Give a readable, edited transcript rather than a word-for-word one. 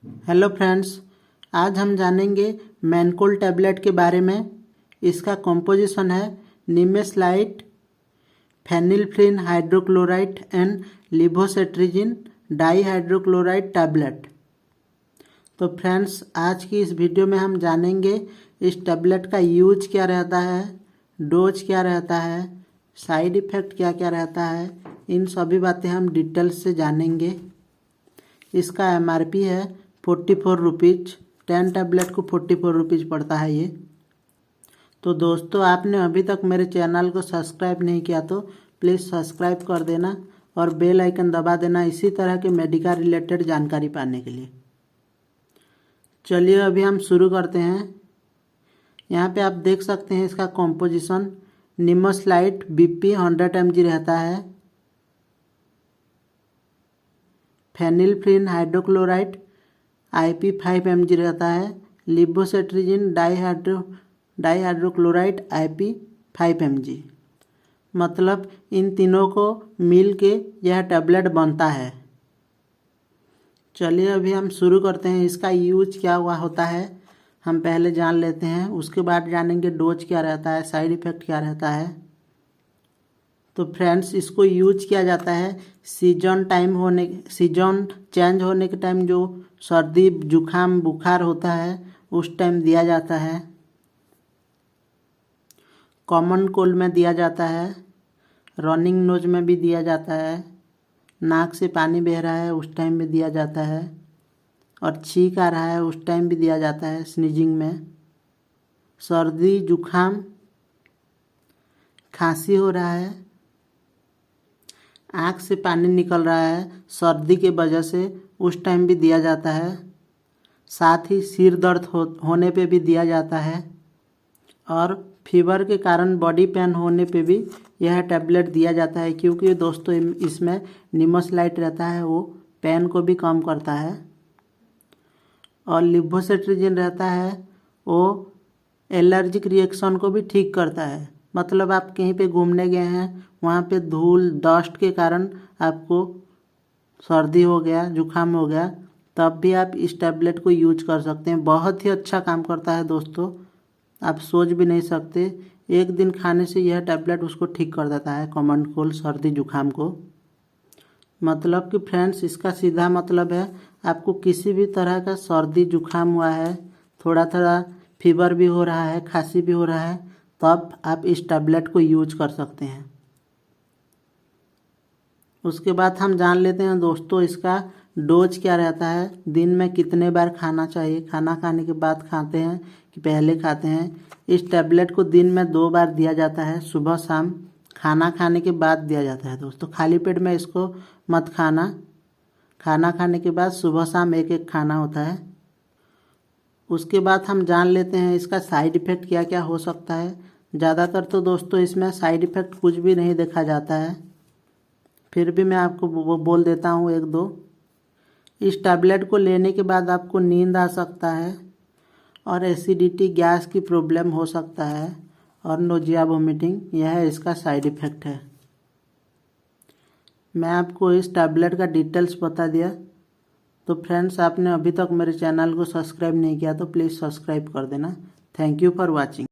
Hello friends, आज हम जानेंगे मैनकोल्ड टैबलेट के बारे में। इसका कॉम्पोजिशन है निमेसलाइट, फेनिलफ्रिन हाइड्रोक्लोराइड एंड लिवोसेट्रिजिन डाईहाइड्रोक्लोराइड टैबलेट। तो फ्रेंड्स, आज की इस वीडियो में हम जानेंगे इस टैबलेट का यूज क्या रहता है, डोज क्या रहता है, साइड इफ़ेक्ट क्या क्या रहता है। इन सभी बातें हम डिटेल्स से जानेंगे। इसका MRP है 44 रुपीज़। 10 टैबलेट को 44 रुपीज़ पड़ता है ये। तो दोस्तों, आपने अभी तक मेरे चैनल को सब्सक्राइब नहीं किया तो प्लीज़ सब्सक्राइब कर देना और बेल आइकन दबा देना इसी तरह के मेडिकल रिलेटेड जानकारी पाने के लिए। चलिए अभी हम शुरू करते हैं। यहाँ पे आप देख सकते हैं इसका कॉम्पोजिशन। निमेसलाइट BP 100 mg रहता है। फेनिलफ्रिन हाइड्रोक्लोराइड IP 5 mg रहता है। Levocetirizine dihydrochloride IP 5 mg। मतलब इन तीनों को मिल के यह टैबलेट बनता है। चलिए अभी हम शुरू करते हैं। इसका यूज क्या हुआ होता है हम पहले जान लेते हैं, उसके बाद जानेंगे डोज क्या रहता है, साइड इफ़ेक्ट क्या रहता है। तो फ्रेंड्स, इसको यूज किया जाता है सीजन चेंज होने के टाइम, जो सर्दी जुखाम बुखार होता है उस टाइम दिया जाता है। कॉमन कोल्ड में दिया जाता है। रनिंग नोज में भी दिया जाता है। नाक से पानी बह रहा है उस टाइम भी दिया जाता है। और छींक आ रहा है उस टाइम भी दिया जाता है स्नीजिंग में। सर्दी जुखाम खांसी हो रहा है, आँख से पानी निकल रहा है सर्दी के वजह से, उस टाइम भी दिया जाता है। साथ ही सिर दर्द होने पे भी दिया जाता है। और फीवर के कारण बॉडी पेन होने पे भी यह टैबलेट दिया जाता है, क्योंकि दोस्तों इसमें निमेसलाइट रहता है, वो पेन को भी कम करता है। और लिवोसेट्रिजिन रहता है, वो एलर्जिक रिएक्शन को भी ठीक करता है। मतलब आप कहीं पे घूमने गए हैं, वहाँ पे धूल डस्ट के कारण आपको सर्दी हो गया, जुखाम हो गया, तब भी आप इस टैबलेट को यूज कर सकते हैं। बहुत ही अच्छा काम करता है दोस्तों, आप सोच भी नहीं सकते। एक दिन खाने से यह टैबलेट उसको ठीक कर देता है, कॉमन कोल्ड सर्दी जुखाम को। मतलब कि फ्रेंड्स, इसका सीधा मतलब है आपको किसी भी तरह का सर्दी जुखाम हुआ है, थोड़ा थोड़ा फीवर भी हो रहा है, खांसी भी हो रहा है, तब आप इस टैबलेट को यूज कर सकते हैं। उसके बाद हम जान लेते हैं दोस्तों इसका डोज क्या रहता है, दिन में कितने बार खाना चाहिए, खाना खाने के बाद खाते हैं कि पहले खाते हैं। इस टैबलेट को दिन में 2 बार दिया जाता है, सुबह शाम। खाना खाने के बाद दिया जाता है दोस्तों, खाली पेट में इसको मत खाना। खाना खाने के बाद सुबह शाम एक एक खाना होता है। उसके बाद हम जान लेते हैं इसका साइड इफ़ेक्ट क्या क्या हो सकता है। ज़्यादातर तो दोस्तों इसमें साइड इफ़ेक्ट कुछ भी नहीं देखा जाता है, फिर भी मैं आपको वो बोल देता हूँ एक दो। इस टैबलेट को लेने के बाद आपको नींद आ सकता है, और एसिडिटी गैस की प्रॉब्लम हो सकता है, और नोजिया वोमिटिंग, यह इसका साइड इफ़ेक्ट है। मैं आपको इस टैबलेट का डिटेल्स बता दिया। तो फ्रेंड्स, आपने अभी तक मेरे चैनल को सब्सक्राइब नहीं किया तो प्लीज़ सब्सक्राइब कर देना। Thank you for watching.